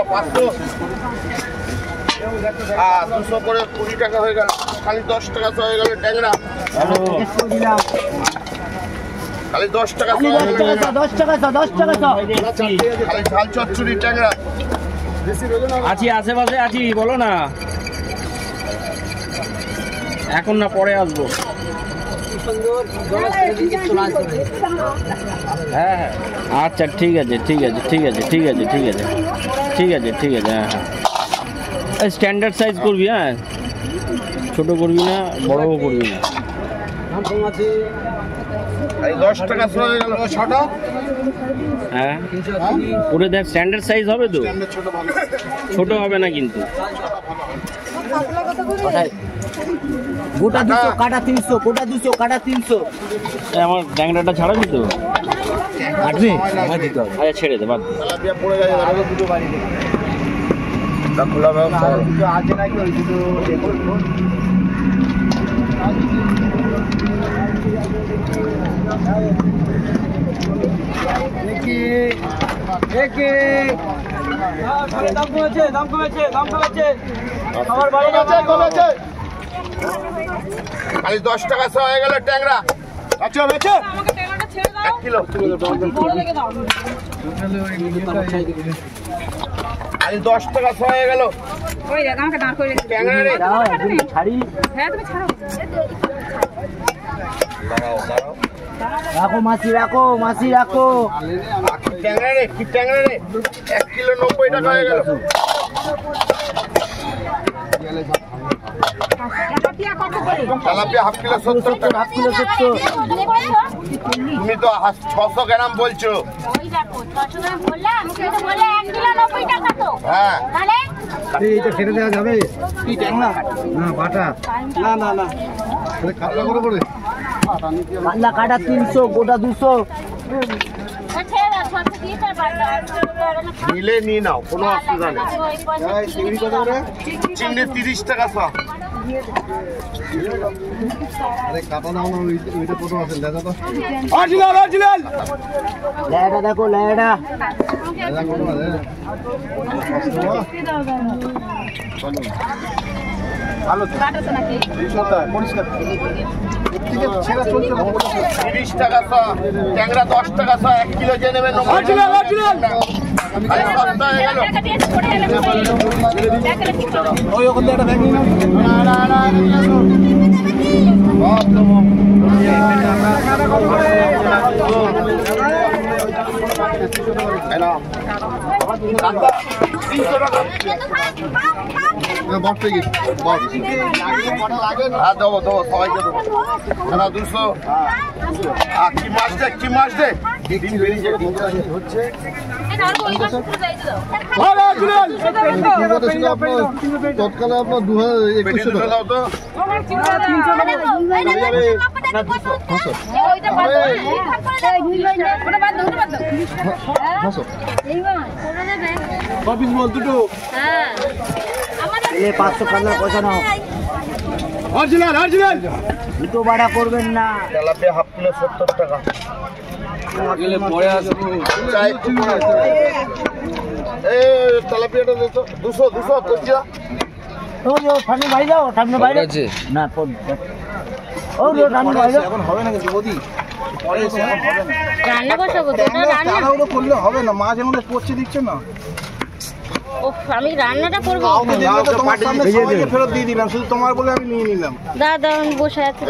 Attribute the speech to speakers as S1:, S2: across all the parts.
S1: 500 200 করে 20 টাকা হয়ে গেল খালি 10 টাকা হয়ে গেল ট্যাংরা খালি 10 টাকা
S2: 10 টাকা
S1: খালি ঝাল চচ্চড়ি ট্যাংরা
S3: আছি আশেপাশে আছি বলো না এখন না পরে আসবো হ্যাঁ হ্যাঁ আচ্ছা ঠিক আছে হ্যাঁ হ্যাঁ স্ট্যান্ডার্ড সাইজ করবি হ্যাঁ ছোট করবি না বড়ও করবি না
S1: 10 টাকা হয়ে গেল ছটা
S3: হ্যাঁ ওরে দেখ স্ট্যান্ডার্ড সাইজ হবে তো ছোট হবে না কিন্তু
S2: গোটা 200 কাটা 300 গোটা 200 কাটা 300
S3: আমার ট্যাংরাটা ছাড়াবি তো
S2: কাটবি আমার দিতে হবে
S3: আচ্ছা ছেড়ে দে বাদ
S1: তেলাপিয়া পড়ে গেছে দাঁড়াবে দুটো বাড়ি থেকে তা খোলা ব্যবস্থা দুটো আছে নাকি ওই দুটো দেখি
S2: দাম কমেছে
S1: আমার বাড়ি কমেছে খালি 10 টাকা হয়ে গেল ট্যাংরা আচ্ছা বেচে
S4: আমাকে ট্যাংরাটা ছেড়ে দাও
S1: 1 কিলো
S4: বড় দেখে দাও
S1: খালি 10 টাকা হয়ে গেল
S4: ওই দেখ আমাকে দাঁড় করে রেখে
S1: ট্যাংরা রে
S2: ছাড়ি
S4: হ্যাঁ তুমি ছাড়ো
S2: রাখো মাসি রাখো
S1: ট্যাংরা রে 1 কিলো 90 টাকা হয়ে গেল তেলাপিয়া হাফ কিলো 70 টাকা তুমি তো 600 গ্রাম বলছো
S5: ওই দেখো 600 গ্রাম বললাম কিন্তু বলে 1 কিলো 90 টাকা তো
S1: হ্যাঁ
S5: তাহলে
S2: এইটা ছেড়ে দেওয়া যাবে কি ট্যাংরা না বাটা না কাটলা করে কাটলা কাটা 300 গোটা 200
S5: ছেড়ে দাও 600 দিয়ে তার বাটা
S1: নিলে নিয়ে নাও কোনো অসুবিধা নেই চিংড়ি 30 টাকা সব
S2: আরে কাটা দাও না ওইটা কত আছে দাদা তো অরিজিনাল লেডা দেখো লেডা কত আছে ভালো তো
S4: কাটাছ নাকি
S2: পরিষ্কার ঠিক আছে ছেড়া চলছে
S1: 30 টাকা সব ট্যাংরা 10 টাকা সব 1 কিলো যে নেবে অরিজিনাল আরে সস্তা হয়ে গেল
S4: টাকা দিয়ে পড়ে গেল টাকা কি করো
S2: ওই ওখান থেকে একটা ব্যাগ নিয়ে নাও দেবো সবাইকে দেবো 200 কি মাছ দে ডিম বেরিয়েছে হচ্ছে তৎকালে আপনার 2021
S1: দাও তো
S2: দুটো
S5: হ্যাঁ
S2: 500 টাকা পয়সা নাও অরিজিনাল দুটো ভাড়া করবেন না
S1: তেলাপিয়া হাফ কিলো 70 টাকা
S3: গেলে পরে আসবো
S1: তেলাপিয়াটা দে তো 200 কচিয়া
S2: সামনে বাইরে যাও সামনে বাইরে না ও সামনে বাইরে এখন হবে না কিন্তু বদি পরে এসে এখন হবে না
S5: রান্না বসাবো তো না রান্না
S2: তাড়াহুড়ো করলে হবে না মাঝে মধ্যে পড়ছে দিচ্ছে না
S5: ওফ আমি রান্নাটা করবো
S2: তোমার সামনে সবাইকে ফেরত দিয়ে দিলাম শুধু তোমার বলে আমি নিয়ে নিলাম
S5: দাদা আমি বসে আছি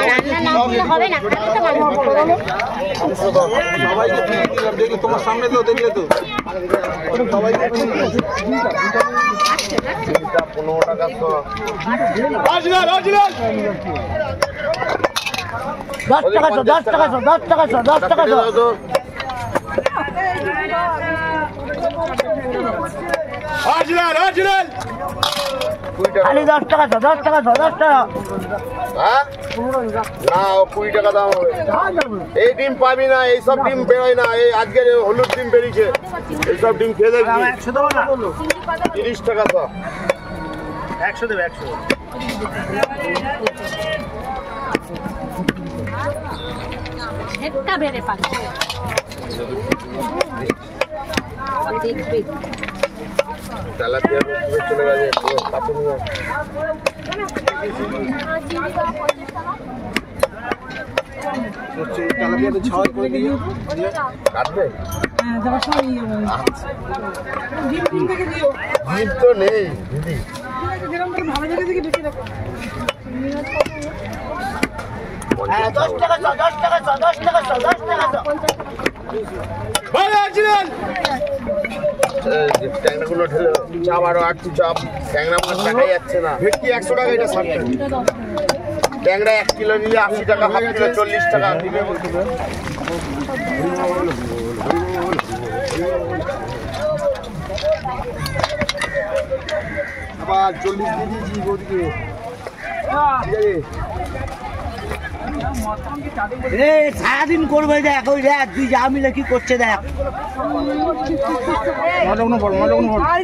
S5: রান্না না করলে হবে না খালি তো মানুষ
S2: সবাইকে ফেরত দিলাম দেখলে তোমার সামনে তো দেখলে তো সবাইকে
S1: 15 টাকা তো
S2: অরিজিনাল 10 টাকা অরিজিনাল খালি 10 টাকা
S1: হ্যাঁ না 20 টাকা দাম হবে এই ডিম পাবি না এই সব ডিম বেরোয় না এই আজকের হলুদ ডিম বেরিয়েছে এই সব ডিম খেয়ে দেখবি 30 টাকা তো
S2: 100 দেবে 100
S5: একটা বেড়ে পাচ্ছে দেখবি
S1: তেলাপিয়া চলে গেছে কাপড় নিয়ে
S2: তেলাপিয়াতে ছাড় করে দিয়ে
S1: কাটবে
S6: হ্যাঁ যাওয়ার সময় নিয়ে যাবো
S1: আচ্ছা
S6: ডিম থেকে দিও
S1: জিপ তো নেই দিদি
S6: যেরকম করে ভালো জায়গা থেকে বেশি রাখো
S2: হ্যাঁ 10 টাকা 10 টাকা 10 টাকা 10 টাকা
S1: ভালো আছিলেন ট্যাংরা গুলো ঢেলে চাপ আরো একটু চাপ ট্যাংরা মাছ দেখাই যাচ্ছে না ভেটকি 100 টাকা এটা 60 টাকা ট্যাংরা 1 কিলো নিলে 80 টাকা হাফ কিলো 40 টাকা দিবে বলতে
S2: আবার 40 দিয়ে দিয়েছি ওদিকে সারাদিন করবে দেখ ওই দেখ তুই যা মিলে কি করছে দেখ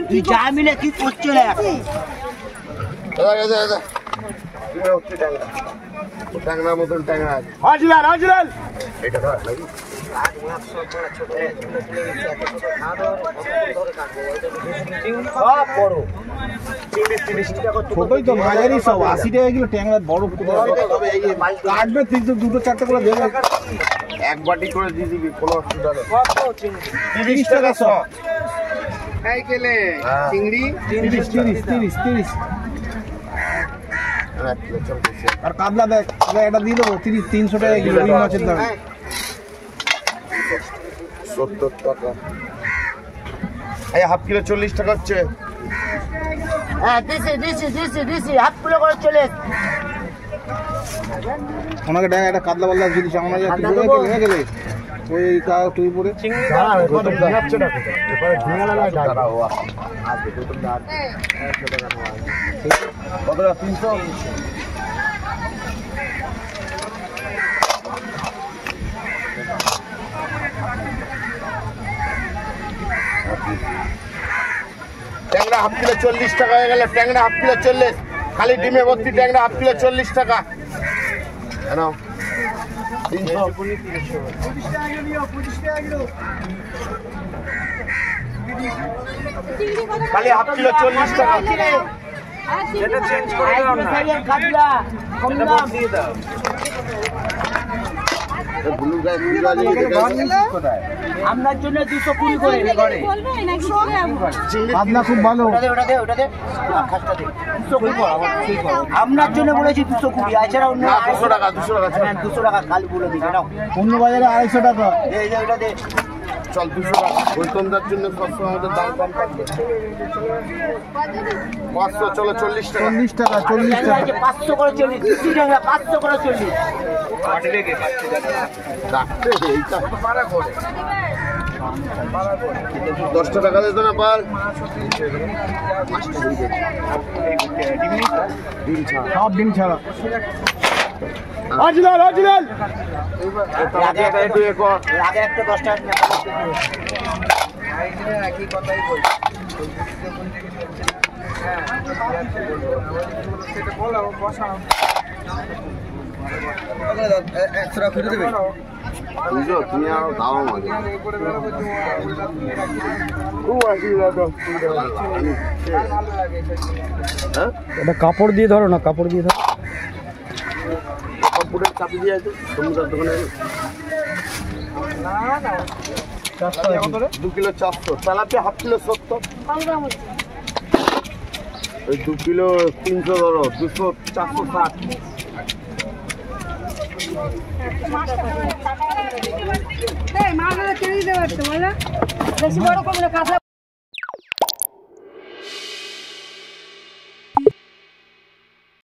S2: তুই যা মিলে কি করছে দেখ
S1: ট্যাংরা মতন ট্যাংরা আছে এটা ধর নাকি
S2: ছোটই তো মাঝারি সব 80 টাকা কিলো ট্যাংরা বড় কাটবে তুই তো 2-4টা করে দেবে
S1: এক বাটি করে দিয়ে দিবি কোনো অসুবিধা নেই
S2: 30 টাকা সব
S1: চিংড়ি
S2: 30 আর কাতলা দেখ এটা দিয়ে দেবো 300 টাকা কিলো রুই মাছের দাম
S1: 70 টাকা এই হাফ কিলো 40 টাকা হচ্ছে
S2: হ্যাঁ দিছি হাফ কিলো করে চলে ওনাকে দেখ একটা কাতলা বাল্লা যদি চামড়া যায় তুই গেলে ওই তুই পরে
S1: কতটা 300 ট্যাংরা হাফ কিলো 40 টাকা হয়ে গেল ট্যাংরা হাফ কিলো 40 খালি ডিমে ভর্তি ট্যাংরা হাফ কিলো 40 টাকা কেন 300 খালি হাফ কিলো 40 টাকা
S4: এটা চেঞ্জ করে দাও না
S2: কাতলা কম দাম
S1: ব্লু গায়ে ব্লু গায়ে
S2: আপনার জন্য 220 করে
S4: বলবে নাকি
S2: কাতলা খুব ভালো ওটা দে আপনার জন্য বলেছি 220 এছাড়া অন্য
S1: 200 টাকা
S2: 200 টাকা খালি বলে দিবে নাও অন্য বাজারে 250 টাকা এই যে ওটা দে
S1: চল 200 টাকা গৌতমদার জন্য সবসময় আমাদের দাম কম থাকবে 500 চলো 40 টাকা
S2: 40 টাকা 500 করে 40 200 টাকা 500 করে 40
S1: ডাকতে এইটা পারা করে 10 টাকা দিত না পার
S2: সব ডিম ছাড়া
S1: অরিজিনাল
S2: আগে একটা 10 টাকা একই কথাই বলছি সেটা বলো বসাও এক্সট্রা ফিরে দেবে
S1: বুঝো তুমি আর দাও আমাকে
S3: এটা কাপড় দিয়ে ধরো না কাপড় দিয়ে ধরো
S1: কাপড়ের চাপি দিয়ে আছে সমুদ্রের দোকানে 2 কিলো 400 তেলাপিয়া হাফ কিলো 70 ওই 2 কিলো 300 ধরো 200 460
S4: এই মাছটা ছেড়ে দিতে পারতো বলো বেশি বড় করবে না কাঁচা